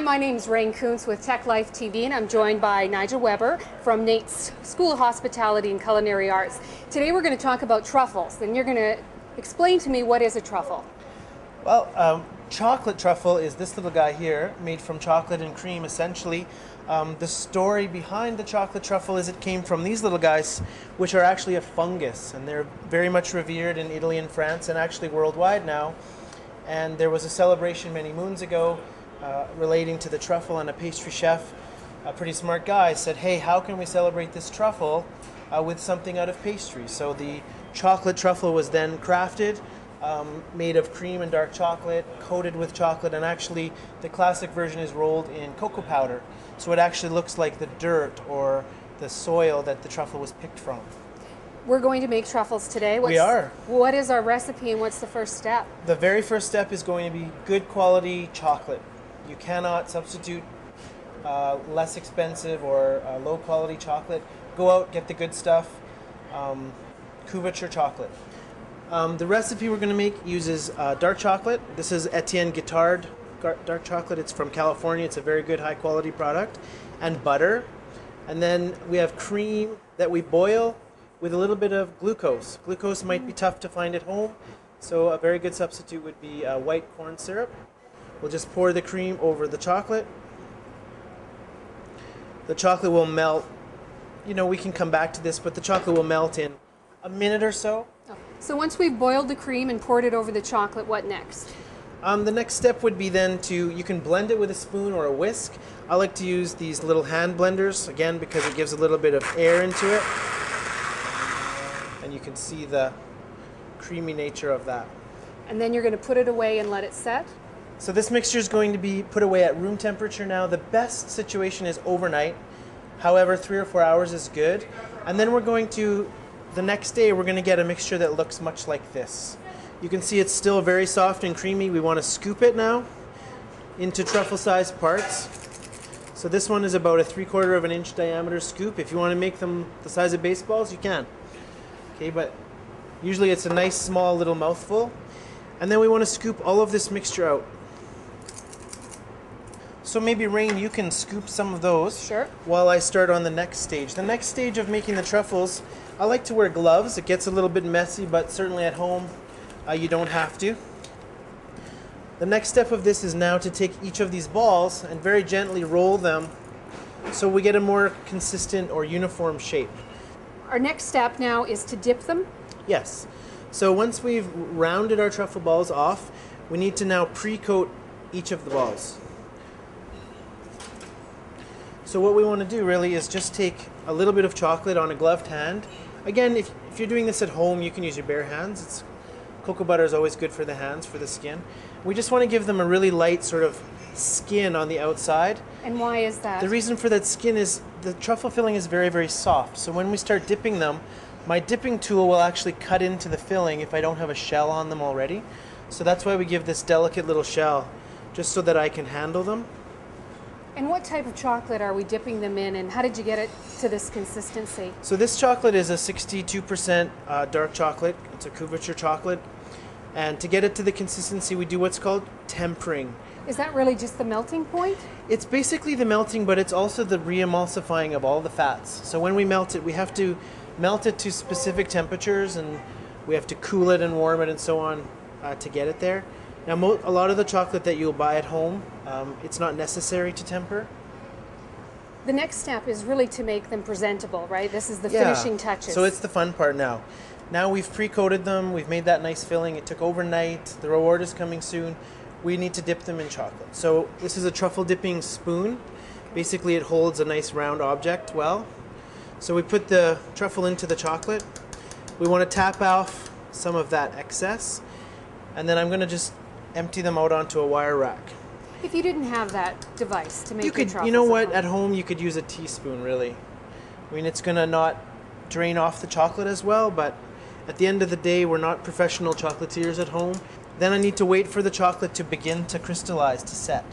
my name's Rayne Kuntz with Techlife TV, and I'm joined by Nigel Webber from NAIT's School of Hospitality and Culinary Arts. Today we're going to talk about truffles, and you're going to explain to me what is a truffle. Well, chocolate truffle is this little guy here, made from chocolate and cream, essentially. The story behind the chocolate truffle is it came from these little guys, which are actually a fungus, and they're very much revered in Italy and France, and actually worldwide now. And there was a celebration many moons ago relating to the truffle, and a pastry chef, a pretty smart guy, said, hey, how can we celebrate this truffle with something out of pastry? So the chocolate truffle was then crafted, made of cream and dark chocolate, coated with chocolate, and actually the classic version is rolled in cocoa powder. So it actually looks like the dirt or the soil that the truffle was picked from. We're going to make truffles today. We are. What is our recipe and what's the first step? The very first step is going to be good quality chocolate. You cannot substitute less expensive or low quality chocolate. Go out, get the good stuff. Couverture chocolate. The recipe we're going to make uses dark chocolate. This is Etienne Guittard dark chocolate. It's from California. It's a very good high quality product. And butter. And then we have cream that we boil with a little bit of glucose. Glucose might be tough to find at home, so a very good substitute would be white corn syrup. We'll just pour the cream over the chocolate. The chocolate will melt. You know, we can come back to this, but the chocolate will melt in a minute or so. So once we've boiled the cream and poured it over the chocolate, what next? The next step would be then you can blend it with a spoon or a whisk. I like to use these little hand blenders, again, because it gives a little bit of air into it. And you can see the creamy nature of that. And then you're going to put it away and let it set? So this mixture is going to be put away at room temperature now. The best situation is overnight. However, 3 or 4 hours is good. And then the next day, we're going to get a mixture that looks much like this. You can see it's still very soft and creamy. We want to scoop it now into truffle-sized parts. So this one is about a 3/4 of an inch diameter scoop. If you want to make them the size of baseballs, you can. Okay, but usually it's a nice small little mouthful. And then we want to scoop all of this mixture out. So maybe, Rayne, you can scoop some of those. Sure. While I start on the next stage. The next stage of making the truffles, I like to wear gloves. It gets a little bit messy, but certainly at home you don't have to. The next step of this is now to take each of these balls and very gently roll them so we get a more consistent or uniform shape. Our next step now is to dip them? Yes. So once we've rounded our truffle balls off, we need to now pre-coat each of the balls. So what we want to do really is just take a little bit of chocolate on a gloved hand. Again, if you're doing this at home, you can use your bare hands. Cocoa butter is always good for the hands, for the skin. We just want to give them a really light sort of skin on the outside. And why is that? The reason for that skin is the truffle filling is very, very soft. So when we start dipping them, my dipping tool will actually cut into the filling if I don't have a shell on them already. So that's why we give this delicate little shell, just so that I can handle them. And what type of chocolate are we dipping them in, and how did you get it to this consistency? So this chocolate is a 62% dark chocolate. It's a couverture chocolate. And to get it to the consistency, we do what's called tempering. Is that really just the melting point? It's basically the melting, but it's also the re-emulsifying of all the fats. So when we melt it, we have to melt it to specific temperatures, and we have to cool it and warm it and so on to get it there. Now, a lot of the chocolate that you'll buy at home, it's not necessary to temper. The next step is really to make them presentable, right? This is the finishing touches. So it's the fun part now. Now we've pre-coated them, we've made that nice filling, it took overnight, the reward is coming soon. We need to dip them in chocolate. So this is a truffle dipping spoon. Basically it holds a nice round object well. So we put the truffle into the chocolate. We want to tap off some of that excess, and then I'm going to just empty them out onto a wire rack. If you didn't have that device to make your truffles, you know what, at home you could use a teaspoon, really. I mean, it's going to not drain off the chocolate as well, but at the end of the day, we're not professional chocolatiers at home. Then I need to wait for the chocolate to begin to crystallize, to set.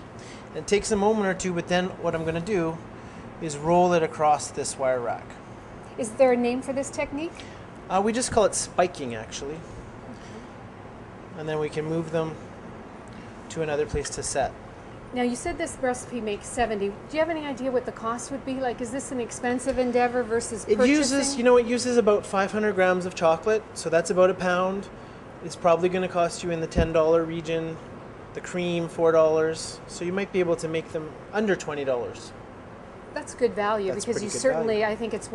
It takes a moment or two, but then what I'm going to do is roll it across this wire rack. Is there a name for this technique? We just call it spiking, actually. And then we can move them to another place to set. Now you said this recipe makes 70. Do you have any idea what the cost would be? Like, is this an expensive endeavor versus It purchasing? uses, it uses about 500 grams of chocolate, so that's about a pound. It's probably going to cost you in the $10 region. The cream, $4. So you might be able to make them under $20. That's good value. That's because pretty you good certainly, value. I think it's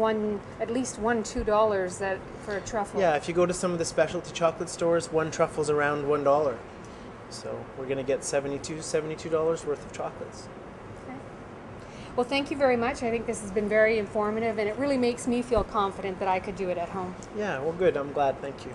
at least $2 that for a truffle. Yeah, if you go to some of the specialty chocolate stores, one truffle's around $1. So we're going to get $72 worth of chocolates. Okay. Well, thank you very much. I think this has been very informative, and it really makes me feel confident that I could do it at home. Yeah, well, good. I'm glad. Thank you.